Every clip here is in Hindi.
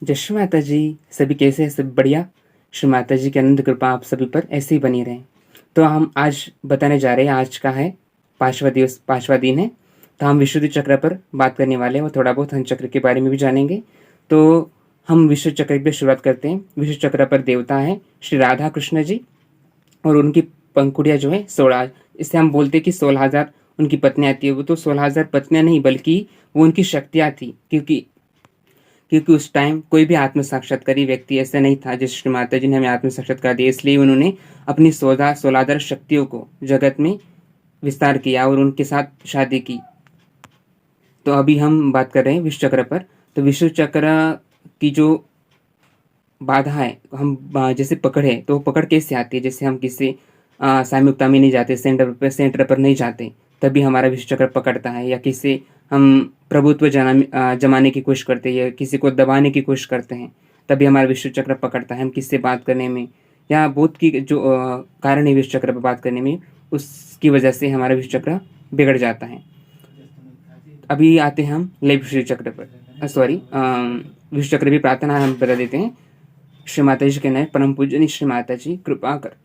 जय श्री माता जी। सभी कैसे हैं? सब बढ़िया। श्री माता जी की अनंत कृपा आप सभी पर ऐसे ही बनी रहे। तो हम आज बताने जा रहे हैं, आज का है पांचवा दिवस, पांचवा दिन है। तो हम विशुद्धि चक्र पर बात करने वाले हैं और थोड़ा बहुत हंस चक्र के बारे में भी जानेंगे। तो हम विशुद्ध चक्र की शुरुआत करते हैं। विशुद्ध चक्र पर देवता है श्री राधा कृष्ण जी और उनकी पंखुड़ियाँ जो है 16। इससे हम बोलते हैं कि 16,000 उनकी पत्नियाँ थी। वो तो 16,000 पत्नियाँ नहीं, बल्कि वो उनकी शक्तियाँ थी। क्योंकि उस टाइम कोई भी आत्म साक्षात्कारी व्यक्ति ऐसा नहीं था जिस श्री माता जी ने हमें आत्म साक्षात्कार दिया। इसलिए उन्होंने अपनी 16,000 शक्तियों को जगत में विस्तार किया और उनके साथ शादी की। तो अभी हम बात कर रहे हैं विश्व चक्र पर। तो विश्व चक्र की जो बाधा है, हम जैसे पकड़ है, तो पकड़ कैसे आती है? जैसे हम किसी साम्युक्ता में नहीं जाते, सेंटर पर नहीं जाते, तभी हमारा विश्व चक्र पकड़ता है। या किसी हम प्रभुत्व जमाने की कोशिश करते हैं या किसी को दबाने की कोशिश करते हैं, तभी हमारा विश्व चक्र पकड़ता है। हम किससे बात करने में या बहुत की जो कारण है विश्व चक्र पर बात करने में, उसकी वजह से हमारा विश्व चक्र बिगड़ जाता है। अभी आते हैं हम लय विश्व चक्र पर, सॉरी, विश्व चक्र भी प्रार्थना हम बता देते हैं। श्री माता जी कहना है, परम पूजनीय श्री माता जी कृपा कर,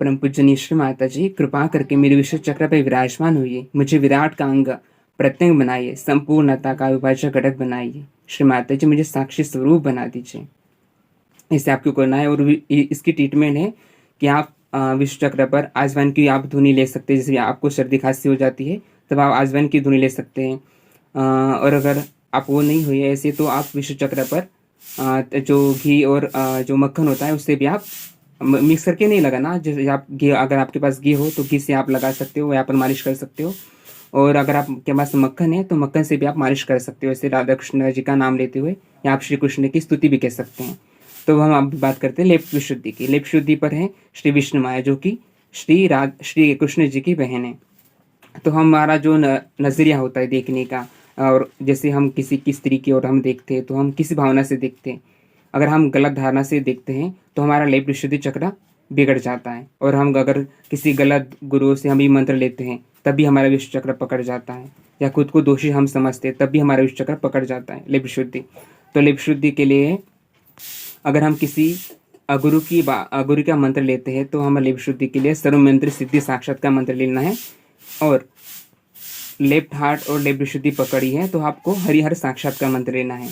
परम पूजनीय श्री माता जी कृपा करके मेरे विश्व चक्र पर विराजमान हुई, मुझे विराट का अंग प्रत्यंग बनाइए, संपूर्णता का विभाज्य घटक बनाइए। श्री माता जी मुझे साक्षी स्वरूप बना दीजिए। इसे आपको करना है। और इसकी ट्रीटमेंट है कि आप विश्व चक्र पर आजवाइन की आप धुनी ले सकते हैं। जैसे आपको सर्दी खांसी हो जाती है तब आप आजवाइन की धुनी ले सकते हैं। और अगर आप वो नहीं हुई है ऐसे, तो आप विश्व चक्र पर जो घी और जो मक्खन होता है उससे भी आप मिक्स करके नहीं लगाना। जैसे आप घी, अगर आपके पास घी हो तो घी से आप लगा सकते हो, यहाँ पर मालिश कर सकते हो। और अगर आपके पास मक्खन है तो मक्खन से भी आप मालिश कर सकते हो। ऐसे राधा कृष्ण जी का नाम लेते हुए या आप श्री कृष्ण की स्तुति भी कह सकते हैं। तो हम अब बात करते हैं लेप विशुद्धि की। लेप शुद्धि पर है श्री विष्णु माया, जो कि श्री कृष्ण जी की बहन है। तो हमारा जो नजरिया होता है देखने का, और जैसे हम किसी की स्त्री की ओर हम देखते हैं तो हम किसी भावना से देखते हैं। अगर हम गलत धारणा से देखते हैं तो हमारा लेप विशुद्धि चक्र बिगड़ जाता है। और हम अगर किसी गलत गुरु से हम ये मंत्र लेते हैं तभी हमारा विश्व चक्र पकड़ जाता है। या खुद को दोषी हम समझते हैं तभी हमारा विश्व चक्र पकड़ जाता है। लेप शुद्धि, तो लेप शुद्धि के लिए अगर हम किसी गुरु का मंत्र लेते हैं तो हमें लेप शुद्धि के लिए सर्व मंत्र सिद्धि साक्षात का मंत्र लेना है। और लेफ्ट हार्ट और लेफ्ट विशुद्धि पकड़ी है तो आपको हरिहर साक्षात का मंत्र लेना है।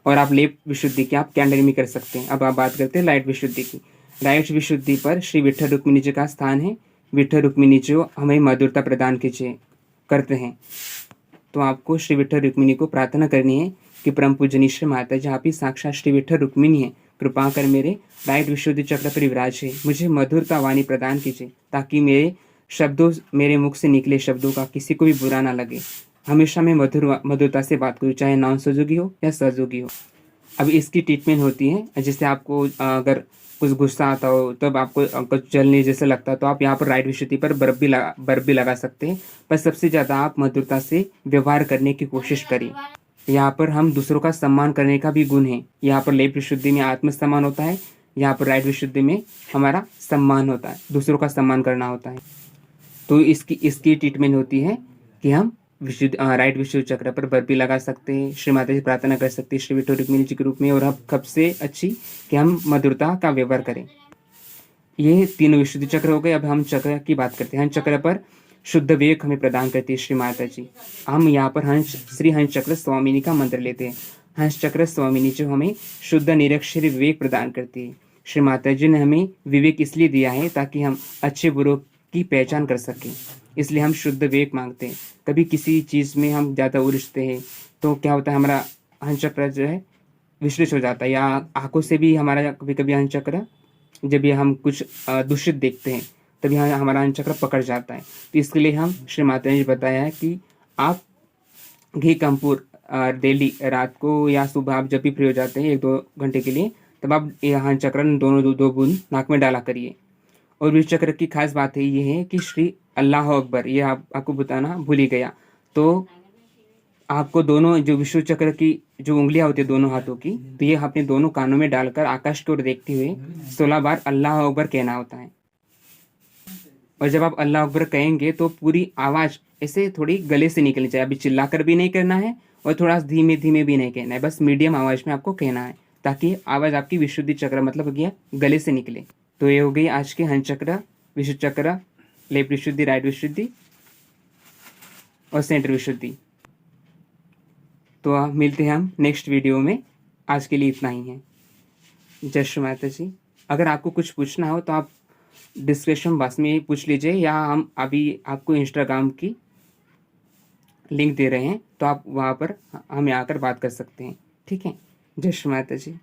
और आप लेफ्ट विशुद्धि की आप कैंडल में कर सकते हैं। अब आप बात करते हैं लाइट विशुद्धि की। लाइट विशुद्धि पर श्री विठ्ठल रुक्मिणी जी का स्थान है। विठ्ठल रुक्मिणी जो हमें मधुरता प्रदान कीजिए करते हैं, तो आपको श्री विठ्ठल रुक्मिणी को प्रार्थना करनी है कि परम पूजनीय श्री माता जी, आप ही साक्षात श्री विठ्ठल रुक्मिणी है, कृपा कर मेरे लाइट विशुद्धि चक्र पर विराजे, मुझे मधुरता वाणी प्रदान कीजिए, ताकि मेरे मुख से निकले शब्दों का किसी को भी बुरा ना लगे। हमेशा मैं मधुरता से बात करूँ, चाहे नॉन सहयोगी हो या सहयोगी हो। अब इसकी ट्रीटमेंट होती है, जैसे आपको अगर कुछ गुस्सा आता हो तब आपको कुछ जलने जैसा लगता है तो आप यहाँ पर राइट विशुद्धि पर बर्फ भी लगा सकते हैं। पर सबसे ज़्यादा आप मधुरता से व्यवहार करने की कोशिश करें। यहाँ पर हम दूसरों का सम्मान करने का भी गुण है। यहाँ पर लेफ्ट विशुद्धि में आत्म सम्मान होता है, यहाँ पर राइट विशुद्धि में हमारा सम्मान होता है, दूसरों का सम्मान करना होता है। तो इसकी ट्रीटमेंट होती है कि हम राइट विशुद्ध चक्र पर बर्फी लगा सकते हैं, श्री माता जी प्रार्थना कर सकते हैं श्री विठ्ठल रुक्मिणी जी के रूप में। और हम सबसे अच्छी कि हम मधुरता का व्यवहार करें। ये तीनों विशुद्धि चक्र हो गए। अब हम चक्र की बात करते हैं। हंस चक्र पर शुद्ध विवेक हमें प्रदान करती है श्री माता जी। हम यहाँ पर श्री हंस चक्र स्वामिनी का मंत्र लेते हैं। हंस चक्र स्वामिनी जो हमें शुद्ध निरक्षर विवेक प्रदान करती है। श्री माता जी ने हमें विवेक इसलिए दिया है ताकि हम अच्छे बुरों की पहचान कर सकें। इसलिए हम शुद्ध विवेक मांगते हैं। कभी किसी चीज़ में हम ज़्यादा उलझते हैं तो क्या होता है, हमारा हंस चक्र जो है विचलित हो जाता है। या आंखों से भी हमारा कभी कभी हंस चक्र, जब भी हम कुछ दूषित देखते हैं तभी हमारा हंस चक्र पकड़ जाता है। तो इसके लिए हम श्री माता ने बताया है कि आप घी कपूर डेली रात को या सुबह आप जब भी फ्री हो जाते हैं 1-2 घंटे के लिए, तब आप हंस चक्र दोनों दो बूंद नाक में डाला करिए। और विश्व चक्र की खास बात है ये है कि श्री अल्लाह अकबर, ये आपको बताना भूल ही गया। तो आपको दोनों जो विश्व चक्र की जो उंगलियां होती है दोनों हाथों की, तो ये अपने दोनों कानों में डालकर आकाश की ओर देखते हुए 16 बार अल्लाह अकबर कहना होता है। और जब आप अल्लाह अकबर कहेंगे तो पूरी आवाज ऐसे थोड़ी गले से निकलनी चाहिए। अभी चिल्लाकर भी नहीं करना है और थोड़ा धीमे धीमे भी नहीं कहना है, बस मीडियम आवाज़ में आपको कहना है, ताकि आवाज़ आपकी विशुद्धि चक्र मतलब हो गया गले से निकले। तो ये हो गई आज के हंस चक्र, विशुद्ध चक्र, लेफ्ट विशुद्धि, राइट विशुद्धि और सेंटर विशुद्धि। तो मिलते हैं हम नेक्स्ट वीडियो में। आज के लिए इतना ही है। जय श्री माता जी। अगर आपको कुछ पूछना हो तो आप डिस्क्रिप्शन बॉक्स में पूछ लीजिए, या हम अभी आपको इंस्टाग्राम की लिंक दे रहे हैं, तो आप वहाँ पर हमें आकर बात कर सकते हैं। ठीक है। जय श्री माता जी।